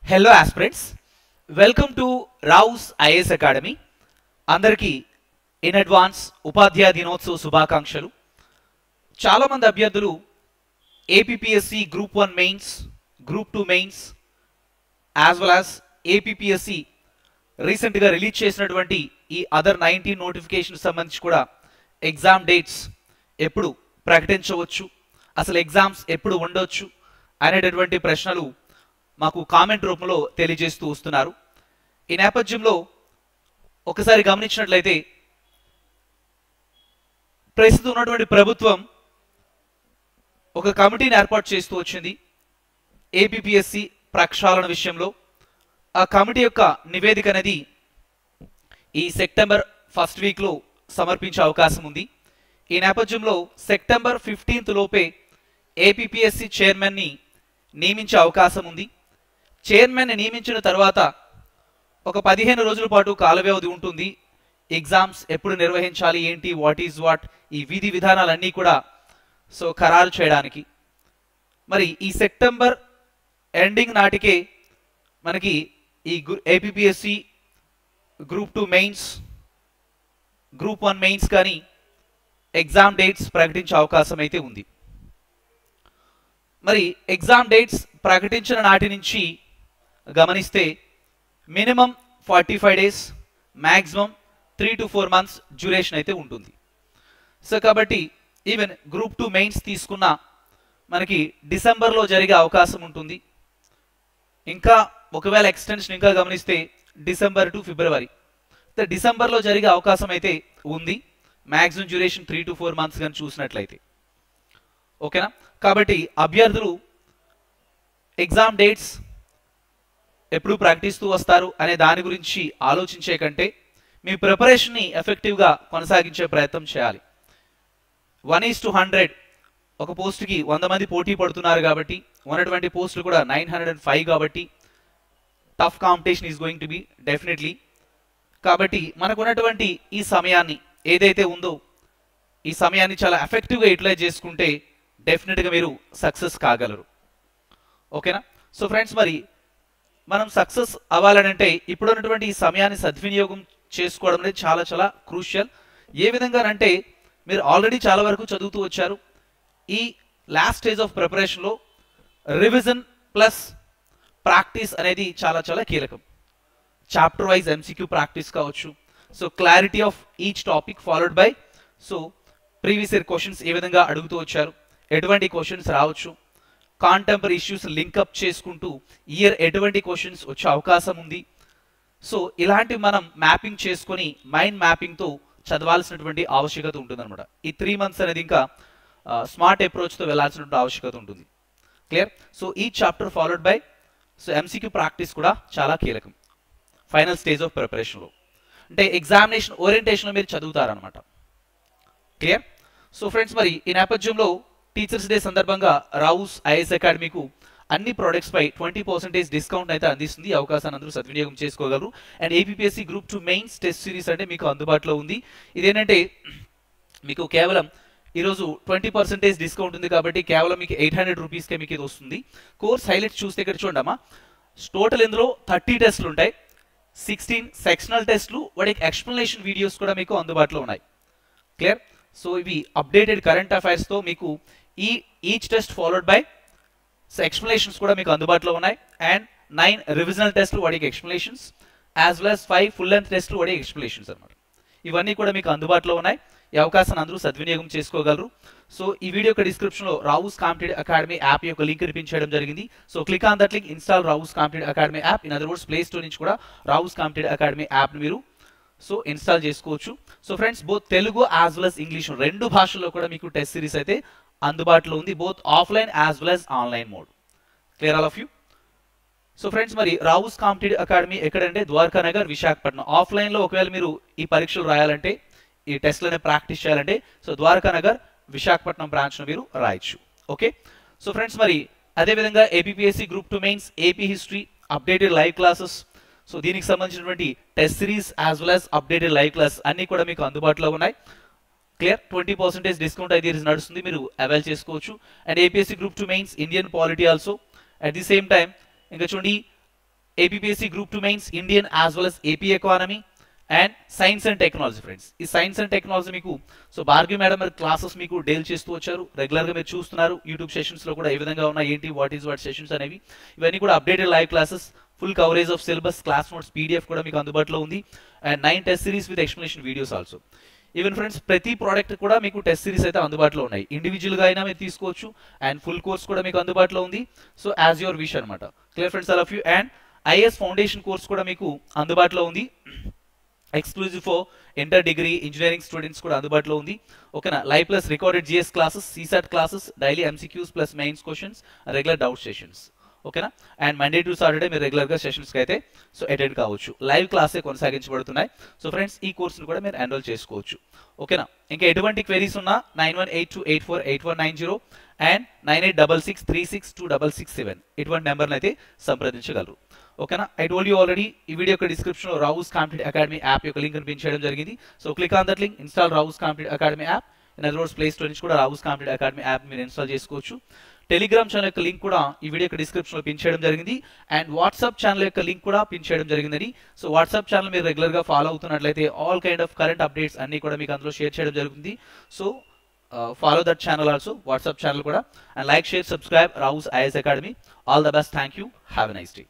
Hello aspirants, welcome to Rao's IAS Academy. అందరికీ in advance ఉపాధ్యాయ దినోత్సవ శుభాకాంక్షలు. చాలామంది అభ్యర్థులు APPSC group 1 mains, group 2 mains as well as APPSC రీసెంట్గా రిలీజ్ చేసినటువంటి ఈ అదర్ 19 నోటిఫికేషన్ సంబంధించి కూడా ఎగ్జామ్ డేట్స్ ఎప్పుడు ప్రకటించవచ్చు, అసలు ఎగ్జామ్స్ ఎప్పుడు ఉండొచ్చు అనేటటువంటి ప్రశ్నలు మాకు కామెంట్ రూపంలో తెలియజేస్తూ వస్తున్నారు. ఈ నేపథ్యంలో ఒకసారి గమనించినట్లయితే ప్రస్తుతం ఉన్నటువంటి ప్రభుత్వం ఒక కమిటీని ఏర్పాటు చేస్తూ వచ్చింది ఏపీపీఎస్సి ప్రక్షాళన విషయంలో. ఆ కమిటీ యొక్క నివేదిక అనేది ఈ సెప్టెంబర్ ఫస్ట్ వీక్లో సమర్పించే అవకాశం ఉంది. ఈ నేపథ్యంలో సెప్టెంబర్ 15th లోపే ఏపీపీఎస్సి చైర్మన్ని నియమించే అవకాశం ఉంది. చైర్మన్ని నియమించిన తర్వాత ఒక 15 రోజుల పాటు కాల వ్యవధి ఉంటుంది. ఎగ్జామ్స్ ఎప్పుడు నిర్వహించాలి, ఏంటి, వాట్ ఈజ్ వాట్, ఈ విధి విధానాలన్నీ కూడా ఖరారు చేయడానికి మరి ఈ సెప్టెంబర్ ఎండింగ్ నాటికే మనకి ఈ APPSC group 2 mains, group 1 mains కానీ ఎగ్జామ్ డేట్స్ ప్రకటించే అవకాశం అయితే ఉంది. మరి ఎగ్జామ్ డేట్స్ ప్రకటించిన నాటి నుంచి గమనిస్తే minimum 45 days, maximum 3 to 4 months duration అయితే ఉంటుంది. కాబట్టి ఈవెన్ గ్రూప్ 2 మెయిన్స్ తీసుకున్నా మనకి డిసెంబర్లో జరిగే అవకాశం ఉంటుంది. ఇంకా ఒకవేళ ఎక్స్టెన్షన్ ఇంకా గమనిస్తే డిసెంబర్ టు ఫిబ్రవరి, డిసెంబర్లో జరిగే అవకాశం అయితే ఉంది. మ్యాక్సిమం డ్యూరేషన్ 3 to 4 months కానీ చూసినట్లయితే ఓకేనా. కాబట్టి అభ్యర్థులు ఎగ్జామ్ డేట్స్ ఎప్పుడు ప్రకటిస్తూ వస్తారు అనే దాని గురించి ఆలోచించే కంటే మీ ప్రిపరేషన్ని ఎఫెక్టివ్గా కొనసాగించే ప్రయత్నం చేయాలి. 1:100 ఒక పోస్టుకి 100 మంది పోటీ పడుతున్నారు కాబట్టి ఉన్నటువంటి పోస్టులు కూడా 905 కాబట్టి tough competition is going to be definitely. కాబట్టి మనకు ఉన్నటువంటి ఈ సమయాన్ని ఏదైతే ఉందో ఈ సమయాన్ని చాలా ఎఫెక్టివ్గా యూటిలైజ్ చేసుకుంటే డెఫినెట్గా మీరు సక్సెస్ కాగలరు. ఓకేనా. సో ఫ్రెండ్స్, మరి మనం సక్సెస్ అవ్వాలనంటే ఇప్పుడు ఉన్నటువంటి ఈ సమయాన్ని సద్వినియోగం చేసుకోవడం అనేది చాలా చాలా క్రూషియల్. ఏ విధంగానంటే మీరు ఆల్రెడీ చాలా వరకు చదువుతూ వచ్చారు. ఈ లాస్ట్ స్టేజ్ ఆఫ్ ప్రిపరేషన్లో రివిజన్ ప్లస్ ప్రాక్టీస్ అనేది చాలా చాలా కీలకం. చాప్టర్ వైజ్ ఎంసీక్యూ ప్రాక్టీస్ కావచ్చు, clarity of each topic followed by previous year questions ఏ విధంగా అడుగుతూ వచ్చారు, ఎటువంటి క్వశ్చన్స్ రావచ్చు, కాంటెంపరీ ఇష్యూస్ లింకప్ చేసుకుంటూ ఇయర్ ఎటువంటి క్వశ్చన్స్ వచ్చే అవకాశం ఉంది. ఇలాంటి మనం మ్యాపింగ్ చేసుకొని మైండ్ మ్యాపింగ్తో చదవాల్సినటువంటి ఆవశ్యకత ఉంటుందన్నమాట. ఈ 3 months అనేది ఇంకా స్మార్ట్ అప్రోచ్తో వెళ్ళాల్సినటువంటి ఆవశ్యకత ఉంటుంది. క్లియర్. ఈ chapter followed by MCQ practice కూడా చాలా కీలకం ఫైనల్ స్టేజ్ ఆఫ్ ప్రిపరేషన్లో. అంటే ఎగ్జామినేషన్ ఓరియంటేషన్లో మీరు చదువుతారనమాట. క్లియర్. ఫ్రెండ్స్, మరి ఈ నేపథ్యంలో టీచర్స్ డే సందర్భంగా రావుస్ ఐఏఎస్ అకాడమీకు అన్ని ప్రొడక్ట్స్ పై 20% డిస్కౌంట్ అయితే అందిస్తుంది. అవకాశాన్ని అందరూ సద్వినియోగం చేసుకోగలరు. And APPSC group 2 mains test series అంటే మీకు అందుబాటులో ఉంది. ఇదేంటంటే మీకు కేవలం ఈరోజు 20% డిస్కౌంట్ ఉంది కాబట్టి కేవలం మీకు 800 రూపీస్కే మీకు ఇది వస్తుంది. కోర్స్ హైలైట్స్ చూస్తే ఇక్కడ చూడమ్మా, టోటల్ ఇందులో 30 టెస్టులు ఉంటాయి, 16 సెక్షనల్ టెస్టులు, వాటికి ఎక్స్ప్లెనేషన్ వీడియోస్ కూడా మీకు అందుబాటులో ఉన్నాయి. క్లియర్. ఇవి అప్డేటెడ్ కరెంట్ అఫైర్స్తో మీకు each test followed by explanations కూడా మీకు అందుబాటులో ఉన్నాయి. అండ్ 9 రివిజనల్ టెస్టులు, వాటికి explanations, as well as 5 full length టెస్టులు, వాటికి ఎక్స్ప్లెనేషన్స్ అనమాట. ఇవన్నీ కూడా మీకు అందుబాటులో ఉన్నాయి. ఈ అవకాశాన్ని అందరూ సద్వినియోగం చేసుకోగలరు. ఈ వీడియో యొక్క డిస్క్రిప్షన్లో రావుస్ కాంపిటేటివ్ అకాడమీ యాప్ యొక్క లింక్ రిపించడం జరిగింది. Click on that link, install Rao's competitive academy app. In other words, play store నుంచి కూడా రావుస్ కాంపిటేటివ్ అకాడమీ యాప్ని మీరు ఇన్స్టాల్ చేసుకోవచ్చు. Friends, both Telugu as well as English 2 భాషల్లో కూడా మీకు టెస్ట్ సిరీస్ అయితే అందుబాటులో ఉంది, both offline as well as online mode. Clear all of you. Friends, మరి రావుస్ కాంపిటేటివ్ అకాడమీ ఎక్కడంటే ద్వారకా నగర్, విశాఖపట్నం. ఆఫ్లైన్లో ఒకవేళ మీరు ఈ పరీక్షలు రాయాలంటే, ఈ టెస్ట్లనే ప్రాక్టీస్ చేయాలంటే ద్వారకా నగర్, విశాఖపట్నం బ్రాంచ్ను మీరు రాయొచ్చు. ఓకే. ఫ్రెండ్స్, మరి అదేవిధంగా APPSC group 2 mains, AP history updated live classes, దీనికి సంబంధించినటువంటి test series as well as updated live class అన్నీ కూడా మీకు అందుబాటులో ఉన్నాయి. క్లియర్. 20% డిస్కౌంట్ అయితే నడుస్తుంది, మీరు అవైల్ చేసుకోవచ్చు. And APSC group 2 mains, Indian polity also at the same time. ఇంకా చూడండి, APPSC group 2 mains Indian as well as AP economy and science and technology friends. ఈ సైన్స్ అండ్ టెక్నాలజీ మీకు so Bhargavi madam మరి classes మీకు Dale చేస్తూ వచ్చారు, రెగ్యులర్గా మీరు చూస్తున్నారు. యూట్యూబ్ సెషన్స్లో కూడా ఏ విధంగా ఉన్నాయి, ఏంటి, వాట్ సెషన్స్ అనేవి, ఇవన్నీ కూడా updated live classes, full coverage of syllabus, class notes PDF కూడా మీకు అందుబాటులో ఉంది. And 9 test series with explanation videos also. Even friends ప్రతి ప్రోడక్ట్ కూడా మీకు టెస్ట్ సిరీస్ అయితే అందుబాటులో ఉన్నాయి. ఇండివిజువల్గా అయినా మీరు తీసుకోవచ్చు అండ్ ఫుల్ కోర్స్ కూడా మీకు అందుబాటులో ఉంది. సో యాజ్ యువర్ విష్ అనమాట. Clear friends, all of you. And IAS foundation course కూడా మీకు అందుబాటులో ఉంది, exclusive for inter degree engineering students కూడా అందుబాటులో ఉంది. ఓకేనా. Live plus recorded GS classes, CSAT classes, daily MCQs plus mains questions, regular doubt sessions. ఓకేనా. అండ్ మండే టు సాటర్డే మీరు రెగ్యులర్గా సెషన్స్కి అయితే సో అటెండ్ కావచ్చు. లైవ్ క్లాసే కొనసాగించబడుతున్నాయి. సో ఫ్రెండ్స్ ఈ కోర్సును కూడా మీరు ఎన్రోల్ చేసుకోవచ్చు. ఓకేనా. ఇంకా ఎటువంటి క్వెరీస్ ఉన్నా 9182848190 అండ్ 9866362667 ఇటువంటి నెంబర్ని అయితే సంప్రదించగలరు. ఓకేనా. ఐ టోల్డ్ యూ ఆల్రెడీ, ఈ వీడియో యొక్క డిస్క్రిప్షన్లో రావుస్ కాంపిటేటివ్ అకాడమీ యాప్ యొక్క లింక్ కనిపించడం జరిగింది. So click on that link, install Rao's competitive academy app. In other words play store నుంచి కూడా రావుస్ కాంపిటేటివ్ అకాడమీ యాప్ మీరు ఇన్స్టాల్ చేసుకోవచ్చు. టెలిగ్రామ్ ఛానల్ యొక్క లింక్ కూడా ఈ వీడియో యొక్క డిస్క్రిప్షన్లో పిన్ చేయడం జరిగింది. అండ్ వాట్సాప్ ఛానల్ యొక్క లింక్ కూడా పిన్ చేయడం జరిగిందని. సో వాట్సాప్ ఛానల్ మీరు రెగ్యులర్గా ఫాలో అవుతున్నట్లయితే all kind of current updates అన్ని కూడా మీకు అందులో షేర్ చేయడం జరుగుతుంది. So follow that channel also, WhatsApp channel kuda, and like, share, subscribe Rao's IAS Academy. All the best. Thank you. Have a nice day.